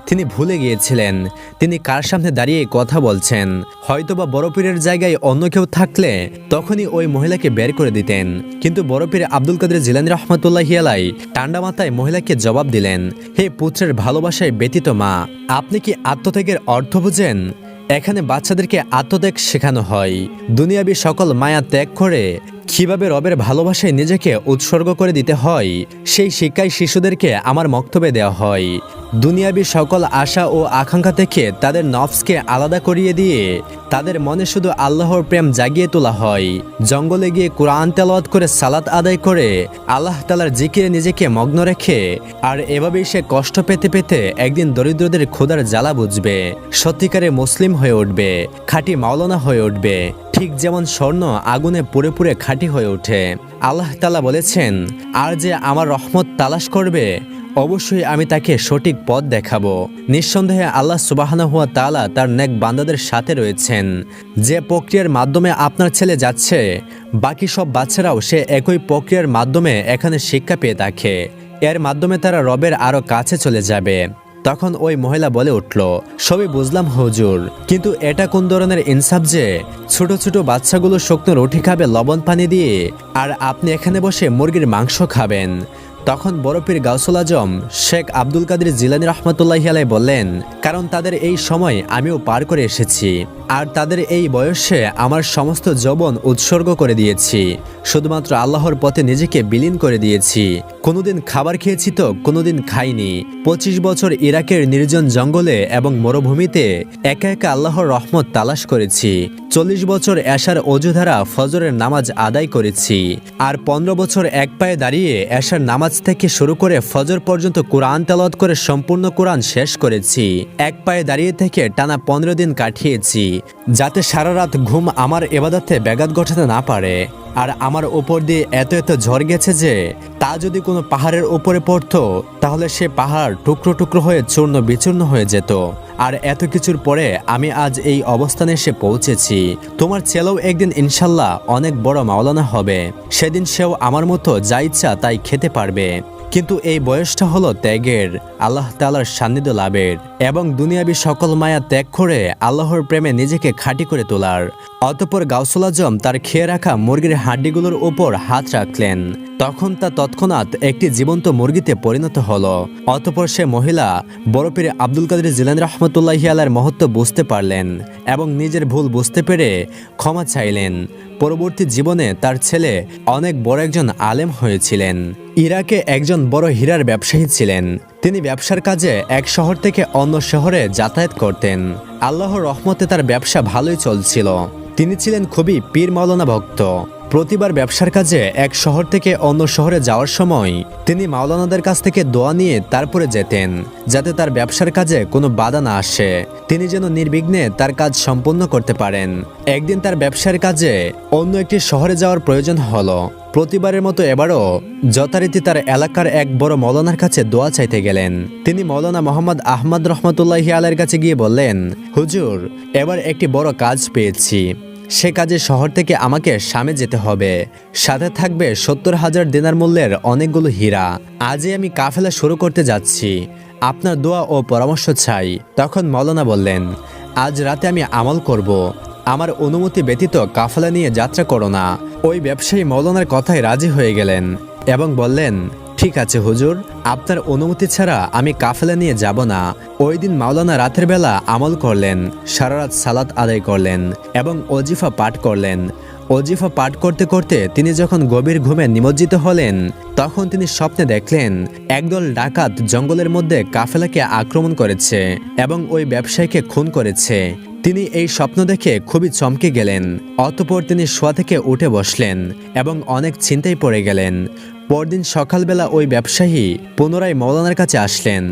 তিনি ভুলে গিয়েছিলেন তিনি কার সামনে দাঁড়িয়ে কথা বলছেন। হয়তোবা বড় পীরের জায়গায় অন্য কেউ থাকলে তখনই ওই মহিলাকে বের করে দিতেন, কিন্তু বড় পীর আব্দুল কাদের জিলানী রহমতুল্লাহি আলাই ঠান্ডা মাথায় মহিলাকে জবাব দিলেন, হে পুত্রের ভালোবাসায় ব্যতীত মা, আপনি কি আত্মত্যাগের অর্থ বুঝেন? এখানে বাচ্চাদেরকে আত্মত্যাগ শেখানো হয়। দুনিয়াবি সকল মায়া ত্যাগ করে কিভাবে রবের ভালোবাসায় নিজেকে উৎসর্গ করে দিতে হয় সেই শিক্ষাই শিশুদেরকে আমার বক্তব্যে দেওয়া হয়। দুনিয়াবি সকল আশা ও আকাঙ্ক্ষা থেকে তাদের নফসকে আলাদা করিয়ে দিয়ে তাদের মনে শুধু আল্লাহর প্রেম জাগিয়ে তোলা হয়। জঙ্গলে গিয়ে কোরআন তেলাওয়াত করে সালাত আদায় করে আল্লাহ তাআলার জিকিরে নিজেকে মগ্ন রেখে আর এভাবেই সে কষ্ট পেতে পেতে একদিন দরিদ্রদের ক্ষুধার জ্বালা বুঝবে, সত্যিকারে মুসলিম হয়ে উঠবে, খাঁটি মাওলানা হয়ে উঠবে, ঠিক যেমন স্বর্ণ আগুনে পুড়ে পুড়ে খাঁটি হয়ে ওঠে। আল্লাহ তাআলা বলেছেন, আর যে আমার রহমত তালাশ করবে অবশ্যই আমি তাকে সঠিক পথ দেখাবো। নিঃসন্দেহে আল্লাহ সুবহানাহু ওয়া তাআলা তার নেক বান্দাদের সাথে রয়েছেন। যে প্রক্রিয়ার মাধ্যমে আপনার ছেলে যাচ্ছে বাকি সব বাচ্চারাও সে একই প্রক্রিয়ার মাধ্যমে এখানে শিক্ষা পেয়ে থাকে। এর মাধ্যমে তারা রবের আরো কাছে চলে যাবে। তখন ওই মহিলা বলে উঠল, সবই বুঝলাম হুজুর, কিন্তু এটা কোন ধরনের ইনসাফ যে ছোট ছোট বাচ্চাগুলো শুকনো রুটি খাবে লবণ পানি দিয়ে, আর আপনি এখানে বসে মুরগির মাংস খাবেন। তখন বড় পীর গাউসুল আজম শেখ আব্দুল কাদের জিলানী রহমতুল্লাহি আলাই বললেন, কারণ তাদের এই সময় আমিও পার করে এসেছি, আর তাদের এই বয়সে আমার সমস্ত যৌবন উৎসর্গ করে দিয়েছি, শুধুমাত্র আল্লাহর পথে নিজেকে বিলীন করে দিয়েছি। কোনোদিন খাবার খেয়েছি তো কোনোদিন খাইনি। 25 বছর ইরাকের নির্জন জঙ্গলে এবং মরুভূমিতে একা একা আল্লাহর রহমত তালাশ করেছি। 40 বছর এশার অজু দ্বারা ফজরের নামাজ আদায় করেছি, আর 15 বছর এক পায়ে দাঁড়িয়ে এশার নামাজ থেকে শুরু করে ফজর পর্যন্ত কোরআন তেলাওয়াত করে সম্পূর্ণ কোরআন শেষ করেছি। এক পায়ে দাঁড়িয়ে থেকে টানা 15 দিন কাটিয়েছি, যাতে সারা রাত ঘুম আমার ইবাদতে ব্যাঘাত ঘটাতে না পারে। আর আমার উপর দিয়ে এত এত ঝড় গেছে যে তা যদি কোনো পাহাড়ের উপরে পড়তো তাহলে সে পাহাড় টুকরো টুকরো হয়ে চূর্ণ বিচূর্ণ হয়ে যেত। আর এত কিছুর পরে আমি আজ এই অবস্থানে এসে পৌঁছেছি। তোমার ছেলেও একদিন ইনশাল্লাহ অনেক বড় মাওলানা হবে, সেদিন সেও আমার মতো যা ইচ্ছা তাই খেতে পারবে। কিন্তু এই বয়সটা হলো ত্যাগের, আল্লাহ তাআলার সান্নিধ্য লাভের এবং দুনিয়াবি সকল মায়া ত্যাগ করে আল্লাহর প্রেমে নিজেকে খাঁটি করে তোলার। অতঃপর গাউসুল আজম তার খেয়ে রাখা মুরগির হাড্ডিগুলোর উপর হাত রাখলেন। তখন তা তৎক্ষণাৎ একটি জীবন্ত মুরগিতে পরিণত হলো। অতঃপর সে মহিলা বড় পীর আব্দুল কাদের জিলানী রহমতুল্লাহি আলাইহির মহত্ব বুঝতে পারলেন এবং নিজের ভুল বুঝতে পেরে ক্ষমা চাইলেন। পরবর্তী জীবনে তার ছেলে অনেক বড় একজন আলেম হয়েছিলেন। ইরাকে একজন বড় হীরার ব্যবসায়ী ছিলেন। তিনি ব্যবসার কাজে এক শহর থেকে অন্য শহরে যাতায়াত করতেন। আল্লাহর রহমতে তার ব্যবসা ভালোই চলছিল। তিনি ছিলেন খুবই পীর মাওলানা ভক্ত। প্রতিবার ব্যবসার কাজে এক শহর থেকে অন্য শহরে যাওয়ার সময় তিনি মাওলানাদের কাছ থেকে দোয়া নিয়ে তারপরে যেতেন, যাতে তার ব্যবসার কাজে কোনো বাধা না আসে, তিনি যেন নির্বিঘ্নে তার কাজ সম্পন্ন করতে পারেন। একদিন তার ব্যবসার কাজে অন্য একটি শহরে যাওয়ার প্রয়োজন হলো। প্রতিবারের মতো এবারও যথারীতি তার এলাকার এক বড় মৌলানার কাছে দোয়া চাইতে গেলেন। তিনি মৌলানা মোহাম্মদ আহমদ রহমতুল্লাহি আলাইহির কাছে গিয়ে বললেন, হুজুর, এবার একটি বড় কাজ পেয়েছি। সে কাজে শহর থেকে আমাকে শামে যেতে হবে। সাথে থাকবে 70,000 দিনার মূল্যের অনেকগুলো হীরা। আজই আমি কাফেলা শুরু করতে যাচ্ছি। আপনার দোয়া ও পরামর্শ চাই। তখন মৌলানা বললেন, আজ রাতে আমি আমল করব। আমার অনুমতি ব্যতীত কাফেলা নিয়ে যাত্রা করো না। ওই ব্যবসায়ী মৌলানার কথায় রাজি হয়ে গেলেন এবং বললেন, ঠিক আছে হুজুর, আপনার অনুমতি ছাড়া আমি কাফেলা নিয়ে যাব না। ওই দিন মাওলানা রাতের বেলা আমল করলেন, সারা রাত সালাত আদায় করলেন এবং ওজিফা পাঠ করলেন। ওজিফা পাঠ করতে করতে তিনি যখন গভীর ঘুমে নিমজ্জিত হলেন, তখন তিনি স্বপ্নে দেখলেন একদল ডাকাত জঙ্গলের মধ্যে কাফেলাকে আক্রমণ করেছে এবং ওই ব্যবসায়ীকে খুন করেছে। তিনি এই স্বপ্ন দেখে খুবই চমকে গেলেন। অতঃপর তিনি শোয়া থেকে উঠে বসলেন এবং অনেক চিন্তায় পড়ে গেলেন। পরদিন সকালবেলা ওই ব্যবসায়ী পুনরায় মৌলানার কাছে আসলেন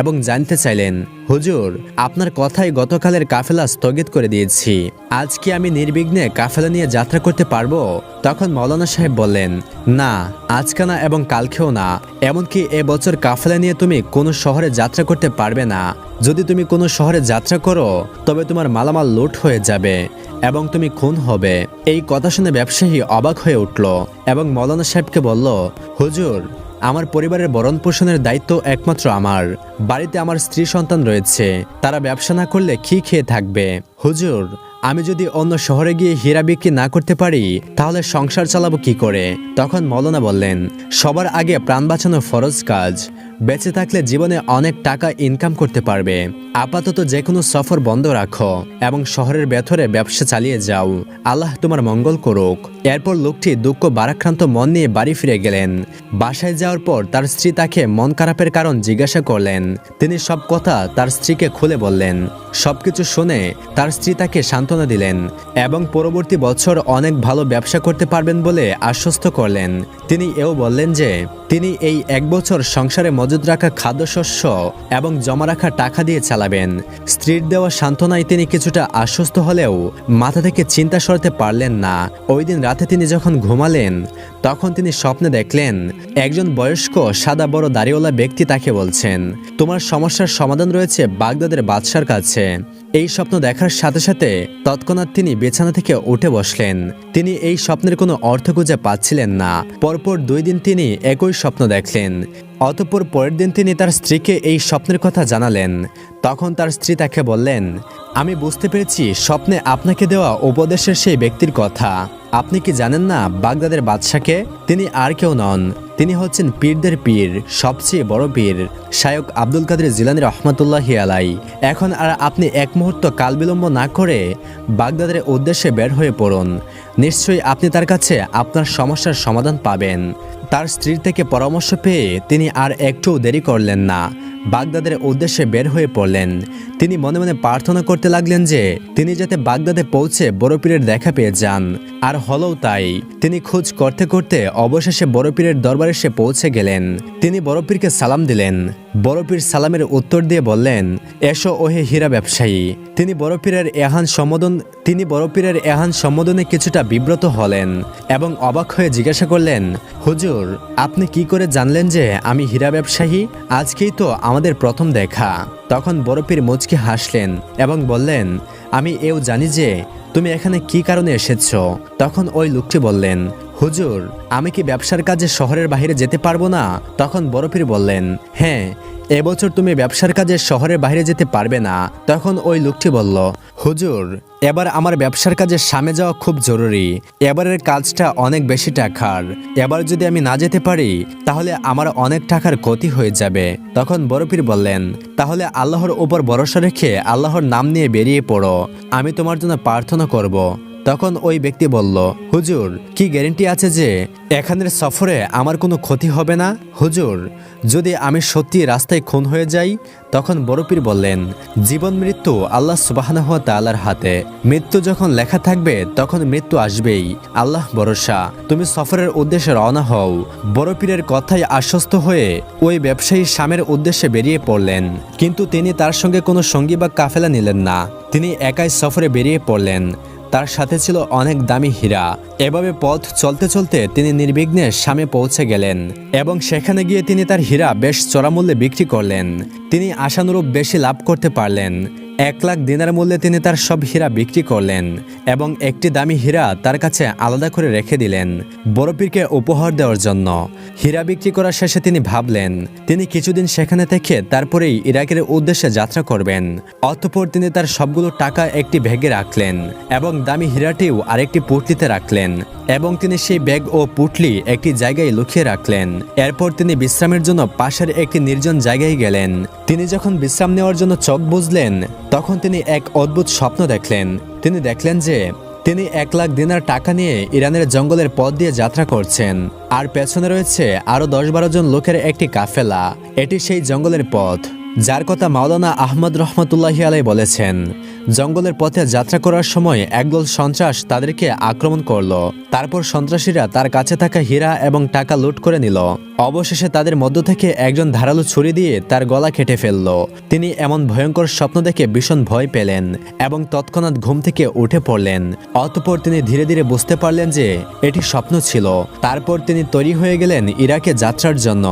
এবং জানতে চাইলেন, হুজুর, আপনার কথাই গতকালের কাফেলা স্থগিত করে দিয়েছি, আজ কি আমি নির্বিঘ্নে কাফেলা নিয়ে যাত্রা করতে পারবো? তখন মৌলানা সাহেব বললেন, না, আজকে না এবং কালকেও না, এমনকি এবছর কাফেলা নিয়ে তুমি কোনো শহরে যাত্রা করতে পারবে না। যদি তুমি কোনো শহরে যাত্রা করো তবে তোমার মালামাল লুট হয়ে যাবে এবং তুমি খুন হবে। এই কথা শুনে ব্যবসায়ী অবাক হয়ে উঠল এবং মৌলানা সাহেবকে বলল, হুজুর, আমার পরিবারের ভরণ পোষণের দায়িত্ব একমাত্র আমার। বাড়িতে আমার স্ত্রী সন্তান রয়েছে, তারা ব্যবসা না করলে কি খেয়ে থাকবে? হুজুর, আমি যদি অন্য শহরে গিয়ে হীরা বিক্রি না করতে পারি তাহলে সংসার চালাবো কি করে? তখন মৌলানা বললেন, সবার আগে প্রাণ বাঁচানো ফরজ কাজ। বেঁচে থাকলে জীবনে অনেক টাকা ইনকাম করতে পারবে। আপাতত যে কোনো সফর বন্ধ রাখো এবং শহরের ভেতরে ব্যবসা চালিয়ে যাও। আল্লাহ তোমার মঙ্গল করুক। এরপর লোকটি দুঃখ ভারাক্রান্ত মন নিয়ে বাড়ি ফিরে গেলেন। বাসায় যাওয়ার পর তার স্ত্রী তাকে মন খারাপের কারণ জিজ্ঞাসা করলেন। তিনি সব কথা তার স্ত্রীকে খুলে বললেন। সবকিছু শুনে তার স্ত্রী তাকে সান্ত্বনা দিলেন এবং পরবর্তী বছর অনেক ভালো ব্যবসা করতে পারবেন বলে আশ্বস্ত করলেন। তিনি এও বললেন যে তিনি এই এক বছর সংসারে মজুদ রাখা খাদ্যশস্য এবং জমা রাখা টাকা দিয়ে চালাবেন। স্ত্রীর দেওয়া সান্ত্বনায় তিনি কিছুটা আশ্বস্ত হলেও মাথা থেকে চিন্তা সরাতে পারলেন না। ওই দিন রাতে তিনি যখন ঘুমালেন তখন তিনি স্বপ্নে দেখলেন একজন বয়স্ক সাদা বড় দাড়িওয়ালা ব্যক্তি তাকে বলছেন, তোমার সমস্যার সমাধান রয়েছে বাগদাদের বাদশার কাছে। এই স্বপ্ন দেখার সাথে সাথে তৎক্ষণাৎ তিনি বিছানা থেকে উঠে বসলেন। তিনি এই স্বপ্নের কোনো অর্থ খুঁজে পাচ্ছিলেন না। পরপর 2 দিন তিনি একই স্বপ্ন দেখলেন। অতঃপর পরের দিন তিনি তার স্ত্রীকে এই স্বপ্নের কথা জানালেন। তখন তার স্ত্রী তাকে বললেন, আমি বুঝতে পেরেছি স্বপ্নে আপনাকে দেওয়া উপদেশের সেই ব্যক্তির কথা। আপনি কি জানেন না বাগদাদের বাদশাকে? তিনি আর কেউ নন, তিনি হচ্ছেন পীরদের পীর, সবচেয়ে বড় পীর শায়খ আব্দুল কাদের জিলানী রহমাতুল্লাহি আলাই। এখন আর আপনি এক মুহূর্ত কাল বিলম্ব না করে বাগদাদের উদ্দেশ্যে বের হয়ে পড়ুন। নিশ্চয়ই আপনি তার কাছে আপনার সমস্যার সমাধান পাবেন। তার স্ত্রীর থেকে পরামর্শ পেয়ে তিনি আর একটুও দেরি করলেন না, বাগদাদের উদ্দেশ্যে বের হয়ে পড়লেন। তিনি মনে মনে প্রার্থনা করতে লাগলেন যে তিনি যাতে বাগদাদে পৌঁছে বড় পীরের দেখা পেয়ে যান। আর হলোও তাই। তিনি খোঁজ করতে করতে অবশেষে বড় পীরের দরবারে সে পৌঁছে গেলেন। তিনি বড় পীরকে সালাম দিলেন। বড় পীর সালামের উত্তর দিয়ে বললেন, এসো ওহে হীরা ব্যবসায়ী। তিনি বড় পীরের এহান সম্বোধনে কিছুটা বিব্রত হলেন এবং অবাক হয়ে জিজ্ঞাসা করলেন, হুজুর, আপনি কি করে জানলেন যে আমি হীরা ব্যবসায়ী? আজকেই তো আমাদের প্রথম দেখা। তখন বড় পীর মুচকি হাসলেন এবং বললেন, আমি এও জানি যে তুমি এখানে কি কারণে এসেছো। তখন ওই লোকটি বললেন, হুজুর, আমি কি ব্যবসার কাজে শহরের বাইরে যেতে পারবো না? তখন বড় পীর বললেন, হ্যাঁ, এবছর তুমি ব্যবসার কাজে শহরের বাইরে যেতে পারবে না। তখন ওই লোকটি বলল, হুজুর, এবার আমার ব্যবসার কাজে সামনে যাওয়া খুব জরুরি। এবারের কাজটা অনেক বেশি টাকার। এবার যদি আমি না যেতে পারি তাহলে আমার অনেক টাকার ক্ষতি হয়ে যাবে। তখন বড় পীর বললেন, তাহলে আল্লাহর উপর ভরসা রেখে আল্লাহর নাম নিয়ে বেরিয়ে পড়ো, আমি তোমার জন্য প্রার্থনা করব। তখন ওই ব্যক্তি বলল, হুজুর, কি গ্যারেন্টি আছে যে এখানের সফরে আমার কোনো ক্ষতি হবে না? হুজুর, যদি আমি সত্যি রাস্তায় খুন হয়ে যাই? তখন বড় পীর বললেন, জীবন মৃত্যু আল্লাহ সুবহানাহু ওয়া তাআলার হাতে। মৃত্যু যখন লেখা থাকবে তখন মৃত্যু আসবেই। আল্লাহ ভরসা, তুমি সফরের উদ্দেশ্যে রওনা হও। বড় পীরের কথায় আশ্বস্ত হয়ে ওই ব্যবসায়ী শামের উদ্দেশ্যে বেরিয়ে পড়লেন। কিন্তু তিনি তার সঙ্গে কোনো সঙ্গী বা কাফেলা নিলেন না। তিনি একাই সফরে বেরিয়ে পড়লেন। তার সাথে ছিল অনেক দামি হীরা। এভাবে পথ চলতে চলতে তিনি নির্বিঘ্নে শামে পৌঁছে গেলেন এবং সেখানে গিয়ে তিনি তার হীরা বেশ চড়া মূল্যে বিক্রি করলেন। তিনি আশানুরূপ বেশি লাভ করতে পারলেন। 1 লাখ দিনার মূল্যে তিনি তার সব হীরা বিক্রি করলেন এবং একটি দামি হীরা তার কাছে আলাদা করে রেখে দিলেন বড় পীরকে উপহার দেওয়ার জন্য। হীরা বিক্রি করার শেষে তিনি ভাবলেন তিনি কিছুদিন সেখানে থেকে তারপরেই ইরাকের উদ্দেশ্যে যাত্রা করবেন। অতঃপর তিনি তার সবগুলো টাকা একটি ব্যাগে রাখলেন এবং দামি হীরাটিও আরেকটি পুটলিতে রাখলেন এবং তিনি সেই ব্যাগ ও পুটলি একটি জায়গায় লুকিয়ে রাখলেন। এরপর তিনি বিশ্রামের জন্য পাশের একটি নির্জন জায়গায় গেলেন। তিনি যখন বিশ্রাম নেওয়ার জন্য চোখ বুজলেন তখন তিনি এক অদ্ভুত স্বপ্ন দেখলেন। তিনি দেখলেন যে তিনি 1 লাখ দিনার টাকা নিয়ে ইরানের জঙ্গলের পথ দিয়ে যাত্রা করছেন আর পেছনে রয়েছে আরো 10-12 জন লোকের একটি কাফেলা। এটি সেই জঙ্গলের পথ যার কথা মাওলানা আহমদ রহমতুল্লাহি আলাই বলেছেন। জঙ্গলের পথে যাত্রা করার সময় একদল সন্ত্রাস তাদেরকে আক্রমণ করলো। তারপর সন্ত্রাসীরা তার কাছে থাকা হীরা এবং টাকা লুট করে নিল। অবশেষে তাদের মধ্য থেকে একজন ধারালো ছুরি দিয়ে তার গলা কেটে ফেলল। তিনি এমন ভয়ঙ্কর স্বপ্ন দেখে ভীষণ ভয় পেলেন এবং তৎক্ষণাৎ ঘুম থেকে উঠে পড়লেন। অতঃপর তিনি ধীরে ধীরে বুঝতে পারলেন যে এটি স্বপ্ন ছিল। তারপর তিনি তৈরি হয়ে গেলেন ইরাকে যাত্রার জন্য।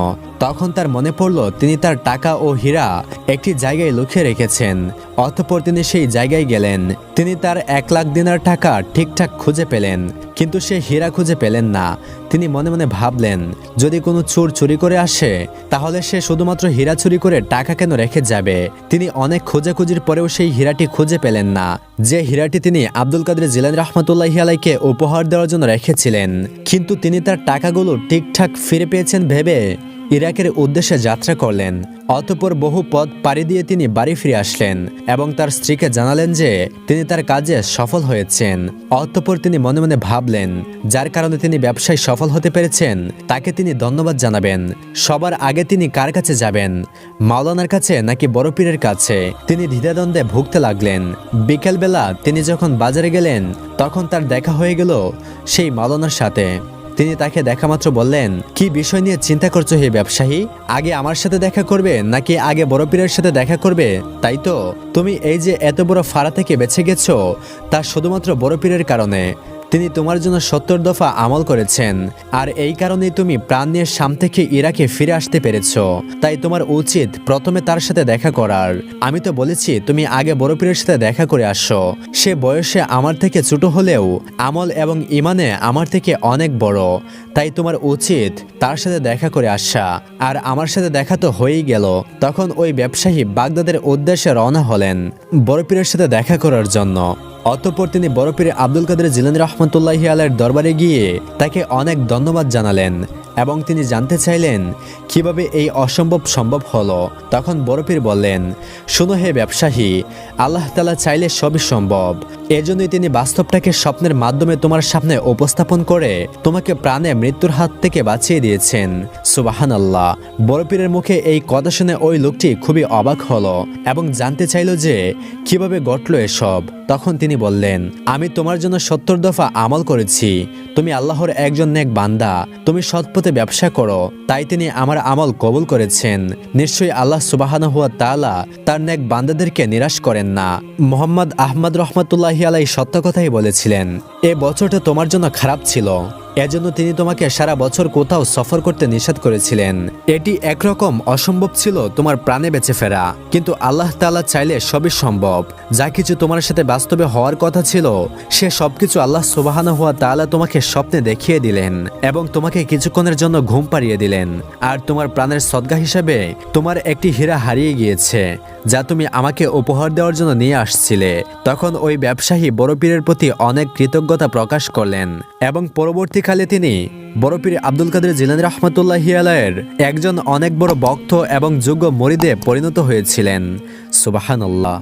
তখন তার মনে পড়ল তিনি তার টাকা ও হীরা একটি জায়গায় লুকিয়ে রেখেছেন। অতঃপর তিনি সেই জায়গায় গেলেন। তিনি তার 1 লাখ দিনার টাকা ঠিকঠাক খুঁজে পেলেন, কিন্তু সে হীরা খুঁজে পেলেন না। তিনি মনে মনে ভাবলেন, যদি কোনো চোর চুরি করে আসে তাহলে সে শুধুমাত্র হীরা চুরি করে টাকা কেন রেখে যাবে। তিনি অনেক খোঁজাখুঁজির পরেও সেই হীরাটি খুঁজে পেলেন না, যে হীরাটি তিনি আব্দুল কাদের জিলানী রহমতুল্লাহি আলাইকে উপহার দেওয়ার জন্য রেখেছিলেন। কিন্তু তিনি তার টাকাগুলো ঠিকঠাক ফিরে পেয়েছেন ভেবে ইরাকের উদ্দেশ্যে যাত্রা করলেন। অতঃপর বহু পথ পাড়ি দিয়ে তিনি বাড়ি ফিরে আসলেন এবং তার স্ত্রীকে জানালেন যে তিনি তার কাজে সফল হয়েছেন। অতঃপর তিনি মনে মনে ভাবলেন, যার কারণে তিনি ব্যবসায় সফল হতে পেরেছেন তাকে তিনি ধন্যবাদ জানাবেন। সবার আগে তিনি কার কাছে যাবেন, মাওলানার কাছে নাকি বড় পীরের কাছে? তিনি দ্বিধাদ্বন্দ্বে ভুগতে লাগলেন। বিকেলবেলা তিনি যখন বাজারে গেলেন তখন তার দেখা হয়ে গেল সেই মাওলানার সাথে। তিনি তাকে দেখামাত্র বললেন, কি বিষয় নিয়ে চিন্তা করছো হে ব্যবসায়ী? আগে আমার সাথে দেখা করবে নাকি আগে বড় পীরের সাথে দেখা করবে? তাই তো তুমি এই যে এত বড় ফাড়া থেকে বেঁচে গেছো তা শুধুমাত্র বড় পীরের কারণে। তিনি তোমার জন্য 70 দফা আমল করেছেন, আর এই কারণেই তুমি প্রাণ নিয়ে শাম থেকে ইরাকে ফিরে আসতে পেরেছ। তাই তোমার উচিত প্রথমে তার সাথে দেখা করার। আমি তো বলেছি তুমি আগে বড় পীরের সাথে দেখা করে আসো। সে বয়সে আমার থেকে ছোট হলেও আমল এবং ইমানে আমার থেকে অনেক বড়। তাই তোমার উচিত তার সাথে দেখা করে আসা। আর আমার সাথে দেখা তো হয়েই গেল। তখন ওই ব্যবসায়ী বাগদাদের উদ্দেশ্যে রওনা হলেন বড় পীরের সাথে দেখা করার জন্য। অতঃপর তিনি বড় পীর আব্দুল কাদের জিলানী রহমতুল্লাহি আলাইহির দরবারে গিয়ে তাকে অনেক ধন্যবাদ জানালেন এবং তিনি জানতে চাইলেন কিভাবে এই অসম্ভব সম্ভব হলো। তখন বড় পীর বললেন, শুনো হে ব্যবসায়ী, আল্লাহ তাআলা চাইলে সবই সম্ভব। এজন্যই তিনি বাস্তবটাকে স্বপ্নের মাধ্যমে তোমার সামনে উপস্থাপন করে তোমাকে প্রাণে মৃত্যুর হাত থেকে বাঁচিয়ে দিয়েছেন। সুবহানাল্লাহ। বড় পীরের মুখে এই কথা শুনে ওই লোকটি খুবই অবাক হলো এবং জানতে চাইল যে কিভাবে ঘটলো এসব। তখন তিনি বললেন, আমি তোমার জন্য 70 দফা আমল করেছি। তুমি আল্লাহর একজন নেক বান্দা, তুমি সৎপথে ব্যবসা করো, তাই তিনি আমার আমল কবুল করেছেন। নিশ্চয়ই আল্লাহ সুবহানাহু ওয়া তাআলা তার নেক বান্দাদেরকে নিরাশ করেন না। মোহাম্মদ আহমদ রহমতুল্লাহি আলাইহি সত্য কথাই বলেছিলেন। এ বছরটা তোমার জন্য খারাপ ছিল, এজন্য তিনি তোমাকে সারা বছর কোথাও সফর করতে নিষেধ করেছিলেন। এটি একরকম অসম্ভব ছিল তোমার প্রাণে বেঁচে ফেরা, কিন্তু আল্লাহ তাআলা চাইলে সবই সম্ভব। যা কিছু তোমার সাথে বাস্তবে হওয়ার কথা ছিল সে সবকিছু আল্লাহ সুবহানাহু ওয়া তাআলা তোমাকে স্বপ্নে দেখিয়ে দিলেন এবং তোমাকে কিছুক্ষণের জন্য ঘুম পাড়িয়ে দিলেন। আর তোমার প্রাণের সদকা হিসেবে তোমার একটি হীরা হারিয়ে গিয়েছে, যা তুমি আমাকে উপহার দেওয়ার জন্য নিয়ে আসছিলে। তখন ওই ব্যবসায়ী বড় পীরের প্রতি অনেক কৃতজ্ঞতা প্রকাশ করলেন এবং পরবর্তীকালে তিনি বড় পীর আব্দুল কাদের জিলানী রহমতুল্লাহি আলাইহির একজন অনেক বড় ভক্ত এবং যোগ্য মুরিদে পরিণত হয়েছিলেন। সুবহানাল্লাহ।